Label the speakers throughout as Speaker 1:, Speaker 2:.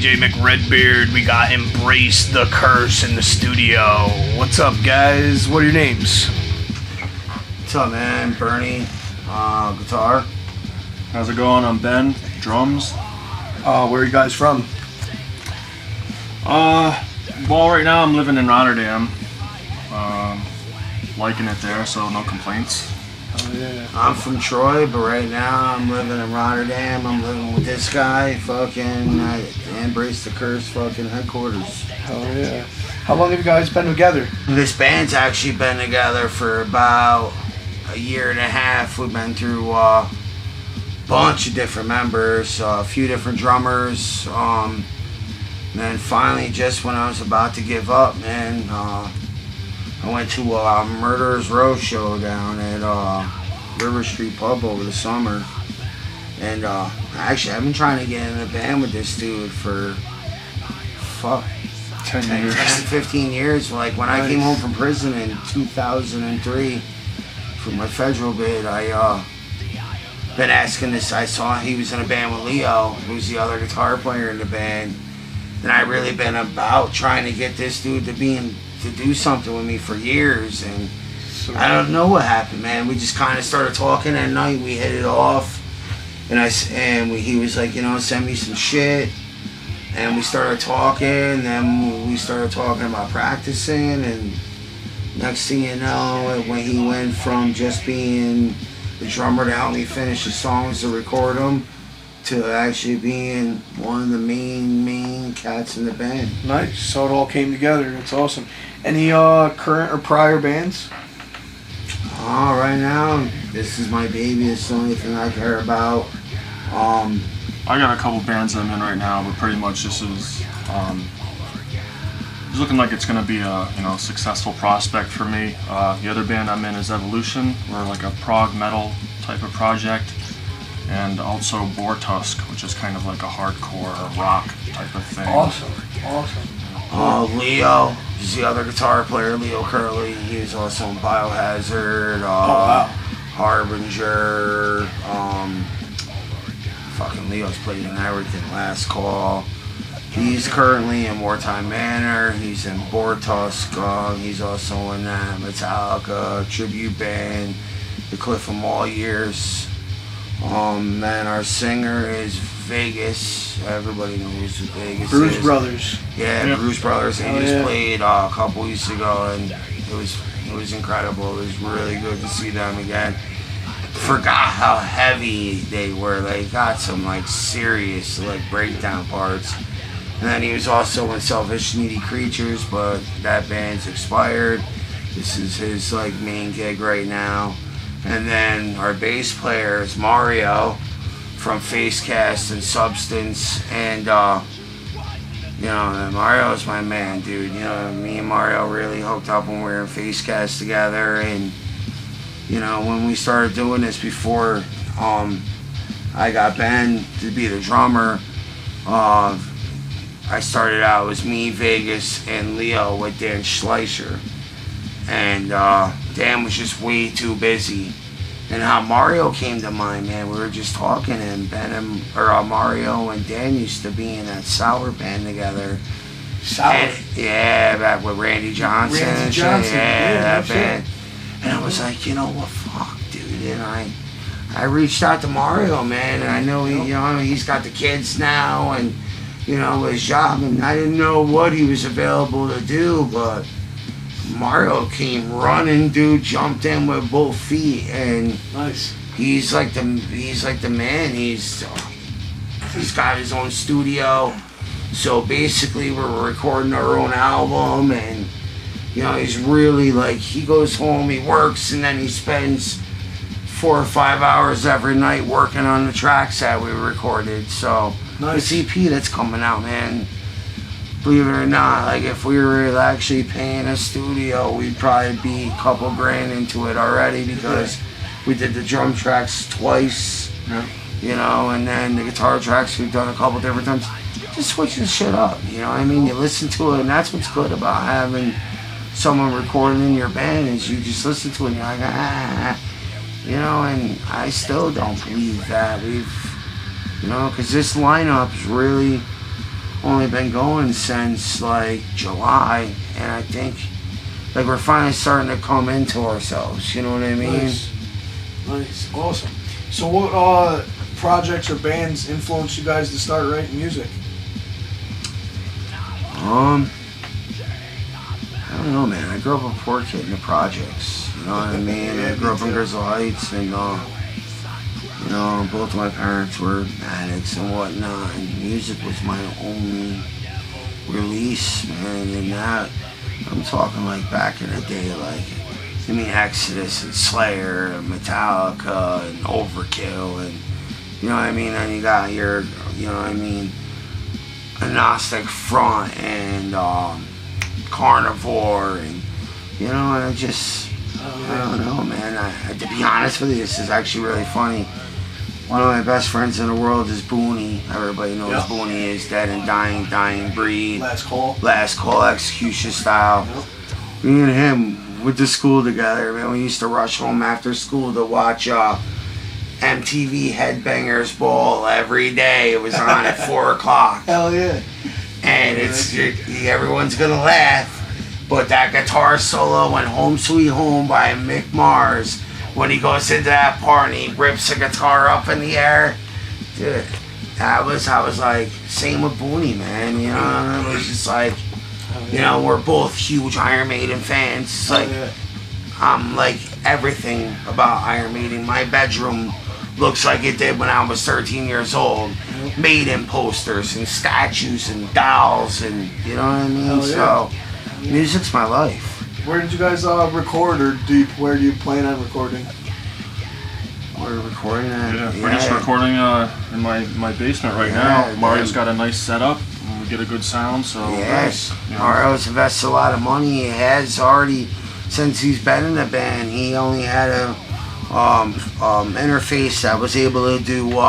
Speaker 1: DJ McRedBeard. We got Embrace the Curse in the studio. What's up, guys? What are your names?
Speaker 2: What's up, man? Bernie, guitar.
Speaker 3: How's it going? I'm Ben, drums.
Speaker 1: Where are you guys from?
Speaker 3: Well, right now I'm living in Rotterdam. Liking it there, so no complaints.
Speaker 1: Oh, yeah.
Speaker 2: I'm from Troy, but right now I'm living in Rotterdam. I'm living with this guy, fucking Embrace the Curse, fucking headquarters.
Speaker 1: Oh, yeah. How long have you guys been together?
Speaker 2: This band's actually been together for about a year and a half. We've been through a bunch of different members, a few different drummers. And then finally, just when I was about to give up, man, I went to a Murderers Row show down at River Street Pub over the summer. And actually, I've been trying to get in a band with this dude for
Speaker 3: 10 years.
Speaker 2: 10 to 15 years. Like when I came home from prison in 2003 for my federal bid, I been asking this. I saw he was in a band with Leo, who's the other guitar player in the band. And I really been about trying to get this dude to do something with me for years, and I don't know what happened, man. We just kind of started talking that night. We hit it off, and he was like, send me some shit, and we started talking. Then we started talking about practicing, and next thing you know, when he went from just being the drummer to help me finish the songs to record them, to actually being one of the main cats in the band.
Speaker 1: Nice. So it all came together. That's awesome. Any current or prior bands?
Speaker 2: Right now, this is my baby. It's the only thing I care about.
Speaker 3: I got a couple bands I'm in right now, but pretty much this is it's looking like it's going to be a successful prospect for me. The other band I'm in is Evolution. We're like a prog metal type of project. And also Boar Tusk, which is kind of like a hardcore rock type of thing.
Speaker 1: Awesome.
Speaker 2: Leo is the other guitar player, Leo Curley. He was also in Biohazard, Harbinger. Fucking Leo's played in everything. Last Call. He's currently in Wartime Manor. He's in Boar Tusk. He's also in Metallica tribute band, The Cliff of All Years. Then our singer is Vegas. Everybody knows who Vegas
Speaker 1: Bruce
Speaker 2: is.
Speaker 1: Brothers.
Speaker 2: Yeah,
Speaker 1: Yep.
Speaker 2: Bruce Brothers. He just played a couple weeks ago, and it was incredible. It was really good to see them again. Forgot how heavy they were. They got some serious breakdown parts. And then he was also in Selfish Needy Creatures, but that band's expired. This is his main gig right now. And then our bass player is Mario from Facecast and Substance, and Mario's my man, dude. Me and Mario really hooked up when we were in Facecast together, and when we started doing this before I got Ben to be the drummer, I started out, it was me, Vegas, and Leo with Dan Schleicher. And Dan was just way too busy. And how Mario came to mind, man, we were just talking, and Mario and Dan used to be in that Sour band together.
Speaker 1: Sour?
Speaker 2: Yeah, back with Randy Johnson.
Speaker 1: Yeah,
Speaker 2: that band. And I was like, what, fuck, dude. And I reached out to Mario, man, and I know he's got the kids now, and his job, and I didn't know what he was available to do, but Mario came running, dude, jumped in with both feet, and
Speaker 1: nice.
Speaker 2: He's like the man. He's got his own studio, so basically we're recording our own album, and he's really he goes home, he works, and then he spends 4 or 5 hours every night working on the tracks that we recorded. So
Speaker 1: nice.
Speaker 2: The EP that's coming out, man, believe it or not, if we were actually paying a studio, we'd probably be a couple grand into it already, because we did the drum tracks twice, and then the guitar tracks we've done a couple different times. Just switching shit up, you listen to it, and that's what's good about having someone recording in your band, is you just listen to it and you're like, and I still don't believe that we've, because this lineup is really only been going since like July, and I think like we're finally starting to come into ourselves. You know what I mean?
Speaker 4: Nice, awesome. So what projects or bands influenced you guys to start writing music?
Speaker 2: I don't know, man. I grew up a poor kid in the projects. You know what I mean? I grew up in Grizzle Heights, and you know, both of my parents were addicts and whatnot. And music was my only release, man. And that, I'm talking like back in the day, like, I mean, Exodus and Slayer and Metallica and Overkill, and you know what I mean. And you got your, you know what I mean, Agnostic Front and Carnivore, and you know, and I just, I don't know, man. To be honest with you, this is actually really funny. One of my best friends in the world is Booney. Everybody knows Booney is dead and dying breed.
Speaker 4: Last call,
Speaker 2: execution style. Me and him went to school together, man. We used to rush home after school to watch MTV Headbangers Ball every day. It was on at 4 o'clock.
Speaker 4: Hell yeah.
Speaker 2: And everyone's gonna laugh, but that guitar solo in Home Sweet Home by Mick Mars, when he goes into that part and he rips the guitar up in the air, dude, I was like, same with Booney, man. You know, it was just like, you know, we're both huge Iron Maiden fans. It's like, I'm like everything about Iron Maiden. My bedroom looks like it did when I was 13 years old. Maiden posters and statues and dolls, and you know what I mean? So, music's my life.
Speaker 4: Where did you guys record, or where do you plan on recording?
Speaker 2: We're recording at...
Speaker 3: We're just recording in my basement right now. Mario's got a nice setup, and we get a good sound, so...
Speaker 2: Yes,
Speaker 3: you know.
Speaker 2: Mario's invested a lot of money. He has already, since he's been in the band, he only had a interface that was able to do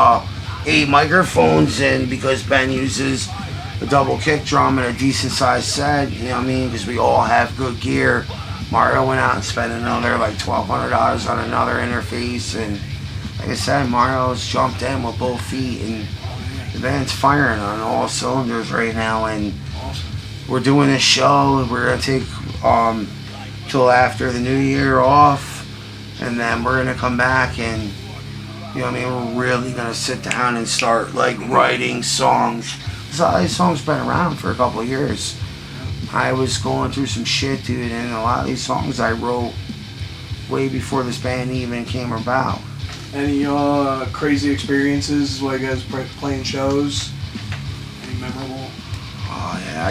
Speaker 2: 8 microphones, and because Ben uses a double kick drum and a decent sized set, you know what I mean, because we all have good gear, Mario went out and spent another like $1,200 on another interface, and like I said, Mario's jumped in with both feet, and the band's firing on all cylinders right now, and we're doing this show. We're gonna take till after the new year off, and then we're gonna come back, and you know what I mean, we're really gonna sit down and start like writing songs. These songs been around for a couple of years. I was going through some shit, dude, and a lot of these songs I wrote way before this band even came about.
Speaker 4: Any crazy experiences while you guys playing shows? Any memorable?
Speaker 2: Oh yeah,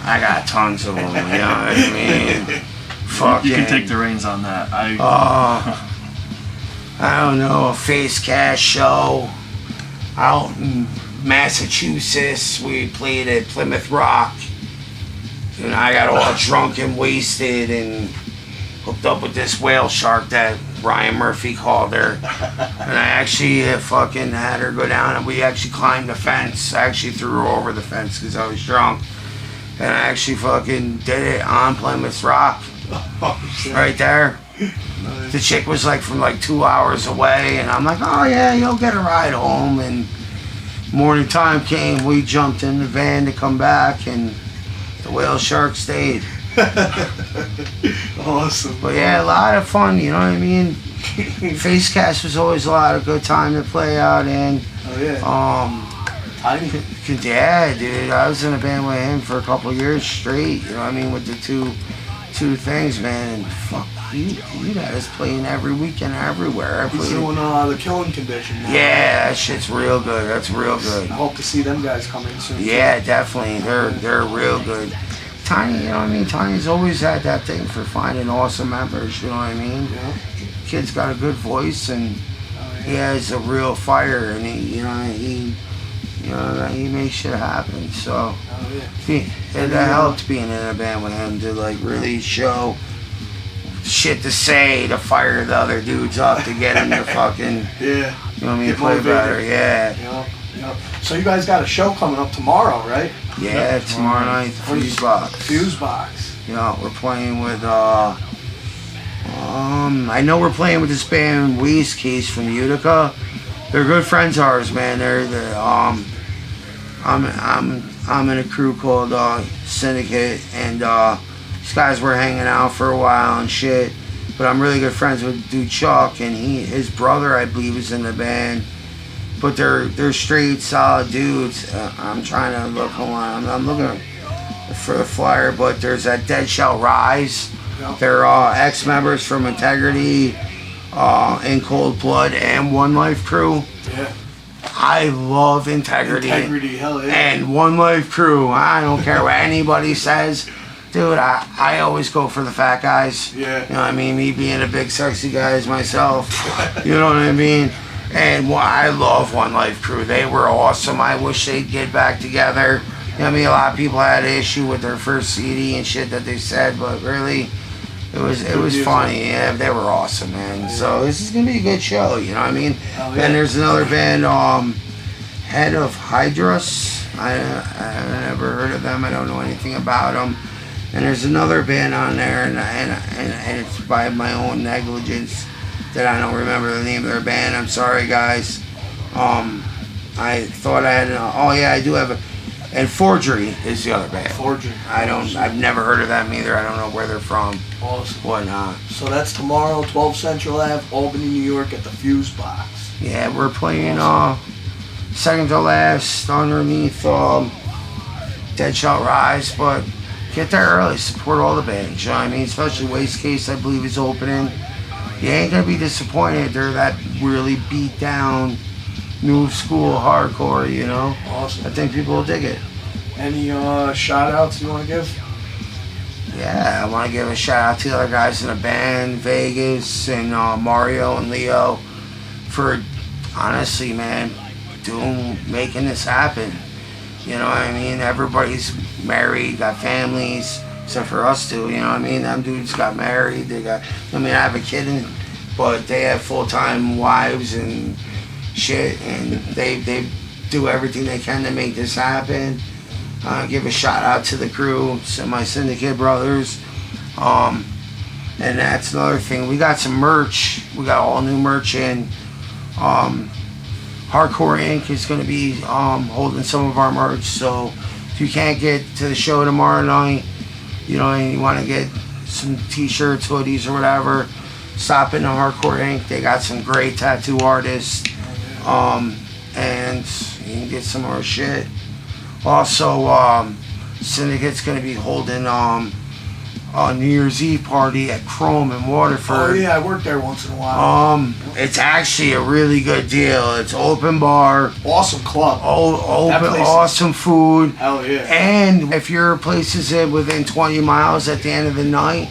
Speaker 2: I got tons of them. You know what I mean? Fucking,
Speaker 3: you can take the reins on that.
Speaker 2: I don't know, a Face Cash show out in Massachusetts. We played at Plymouth Rock, and I got all drunk and wasted and hooked up with this whale shark that Ryan Murphy called her, and I actually fucking had her go down, and we actually climbed the fence. I actually threw her over the fence because I was drunk, and I actually fucking did it on Plymouth Rock, right there. The chick was like from like 2 hours away, and I'm like, oh yeah, you'll get a ride home. And morning time came, we jumped in the van to come back, and the whale shark stayed.
Speaker 4: Awesome.
Speaker 2: But yeah, a lot of fun, you know what I mean? Facecast was always a lot of good time to play out in.
Speaker 4: Oh yeah. Tiny.
Speaker 2: Yeah, dude, I was in a band with him for a couple of years straight, you know what I mean, with the two things, man, and fuck, you got us playing every weekend everywhere.
Speaker 4: He's doing the Killing Condition now.
Speaker 2: Yeah, that shit's real good. That's real good.
Speaker 4: I hope to see them guys come in soon.
Speaker 2: Yeah, definitely. They're real good. Tiny, you know what I mean? Tiny's always had that thing for finding awesome members, you know what I mean?
Speaker 4: Yeah.
Speaker 2: Kid's got a good voice, and he has a real fire, and he makes shit happen. So that helped being in a band with him to like really show shit to say to fire the other dudes up to get them to fucking you know what I mean, play better.
Speaker 4: Yeah. So you guys got a show coming up tomorrow, right?
Speaker 2: Yeah, tomorrow night, Fusebox.
Speaker 4: Fusebox.
Speaker 2: Yeah, we're playing with I know we're playing with this band Waste Case from Utica. They're good friends of ours, man. I'm I'm in a crew called Syndicate, and these guys were hanging out for a while and shit. But I'm really good friends with dude Chuck, and his brother, I believe, is in the band. But they're straight, solid dudes. I'm trying to look. Hold on, I'm looking for the flyer. But there's that Dead Shall Rise.
Speaker 4: Yeah.
Speaker 2: They're ex-members from Integrity, In Cold Blood, and One Life Crew.
Speaker 4: Yeah.
Speaker 2: I love Integrity.
Speaker 4: Integrity, hell yeah.
Speaker 2: And One Life Crew. I don't care what anybody says. Dude, I always go for the fat guys.
Speaker 4: Yeah.
Speaker 2: You know what I mean? Me being a big sexy guy myself. You know what I mean? And I love One Life Crew. They were awesome. I wish they'd get back together. You know what I mean? A lot of people had an issue with their first CD and shit that they said, but really, it was funny. Yeah, they were awesome, man. So this is gonna be a good show. You know what I mean?
Speaker 4: Oh, yeah.
Speaker 2: Then there's another band, Head of Hydrus. I never heard of them. I don't know anything about them. And there's another band on there, and it's by my own negligence that I don't remember the name of their band. I'm sorry, guys. I thought I had. Oh yeah, I do have a. And Forgery is the other band.
Speaker 4: Forgery.
Speaker 2: I've never heard of them either. I don't know where they're from.
Speaker 4: Awesome.
Speaker 2: Whatnot.
Speaker 4: So that's tomorrow, 12 Central Ave, Albany, New York, at the Fuse Box.
Speaker 2: Yeah, we're playing second to last underneath Dead Shall Rise, but get there early, support all the bands, you know what I mean? Especially Waste Case, I believe, is opening. You ain't gonna be disappointed. They're that really beat down, new school hardcore, you know?
Speaker 4: Awesome.
Speaker 2: I think people will dig it.
Speaker 4: Any shout outs you want to give?
Speaker 2: Yeah, I want to give a shout out to the other guys in the band, Vegas and Mario and Leo, for honestly, man, making this happen. You know what I mean? Everybody's married, got families, except for us two. You know what I mean? Them dudes got married. I have a kid, but they have full-time wives and shit, and they do everything they can to make this happen. Give a shout out to the crew, my Syndicate brothers. And that's another thing. We got some merch. We got all new merch in. Hardcore Inc. is going to be holding some of our merch. So if you can't get to the show tomorrow night, you know, and you want to get some t-shirts, hoodies, or whatever, stop in the Hardcore Inc. They got some great tattoo artists. And you can get some more shit. Also, Syndicate's going to be holding a New Year's Eve party at Chrome in Waterford.
Speaker 4: Oh yeah, I work there once in a while.
Speaker 2: It's actually a really good deal. It's open bar.
Speaker 4: Awesome club.
Speaker 2: Open, awesome food.
Speaker 4: Hell yeah.
Speaker 2: And if your place is within 20 miles at the end of the night,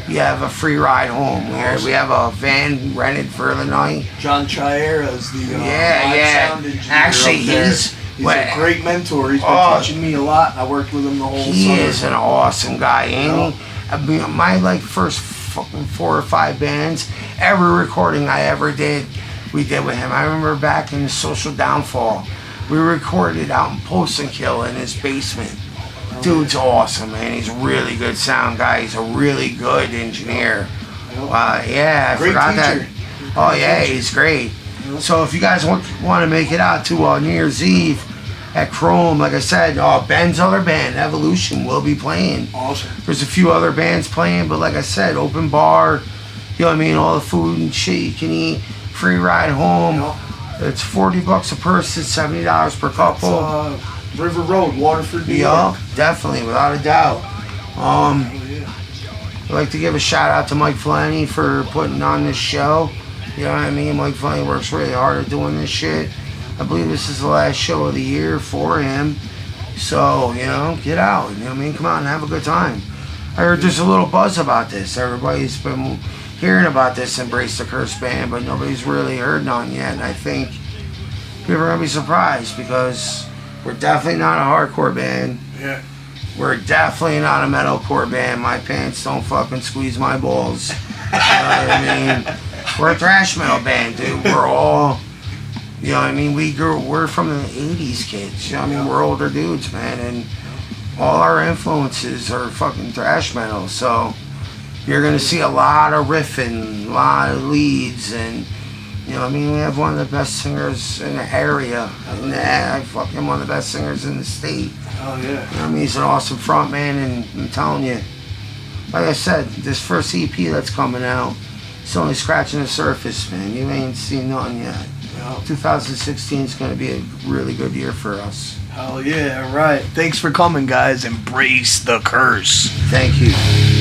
Speaker 2: you have a free ride home. We have a van rented for the night.
Speaker 4: John Chiara is the sound engineer.
Speaker 2: Actually,
Speaker 4: up there. He's a great mentor. He's been teaching me a lot. I worked with him the whole summer.
Speaker 2: He is an awesome guy, ain't he? I mean, my first 4 or 5 bands, every recording I ever did, we did with him. I remember back in the Social Downfall, we recorded out in Post and Kill in his basement. Dude's awesome, man. He's a really good sound guy. He's a really good engineer. I forgot that. Oh yeah, he's great. So if you guys want to make it out to New Year's Eve at Chrome, like I said, Ben's other band, Evolution, will be playing.
Speaker 4: Awesome.
Speaker 2: There's a few other bands playing, but like I said, open bar, you know what I mean, all the food and shit you can eat, free ride home. It's $40 a person, $70 per couple.
Speaker 4: That's, River Road, Waterford, New
Speaker 2: York.
Speaker 4: York.
Speaker 2: Definitely, without a doubt. I'd like to give a shout out to Mike Flanny for putting on this show. You know what I mean? Mike Flanny works really hard at doing this shit. I believe this is the last show of the year for him. So, you know, get out. You know what I mean? Come out and have a good time. I heard there's a little buzz about this. Everybody's been hearing about this Embrace the Curse band, but nobody's really heard none yet. And I think people are going to be surprised because we're definitely not a hardcore band.
Speaker 4: Yeah.
Speaker 2: We're definitely not a metalcore band. My pants don't fucking squeeze my balls. You know what I mean? We're a thrash metal band, dude. We're all, you know what I mean? We're from the 80s kids. You know what I mean? We're older dudes, man. And all our influences are fucking thrash metal. So you're going to see a lot of riffing, a lot of leads, and You know what I mean? We have one of the best singers in the area. And I fucking one of the best singers in the state.
Speaker 4: Oh, yeah.
Speaker 2: You know what I mean? He's an awesome front man, and I'm telling you, like I said, this first EP that's coming out, it's only scratching the surface, man. You ain't seen nothing yet.
Speaker 4: Yeah.
Speaker 2: 2016 is going to be a really good year for us.
Speaker 4: Hell yeah, right.
Speaker 1: Thanks for coming, guys. Embrace the curse.
Speaker 2: Thank you.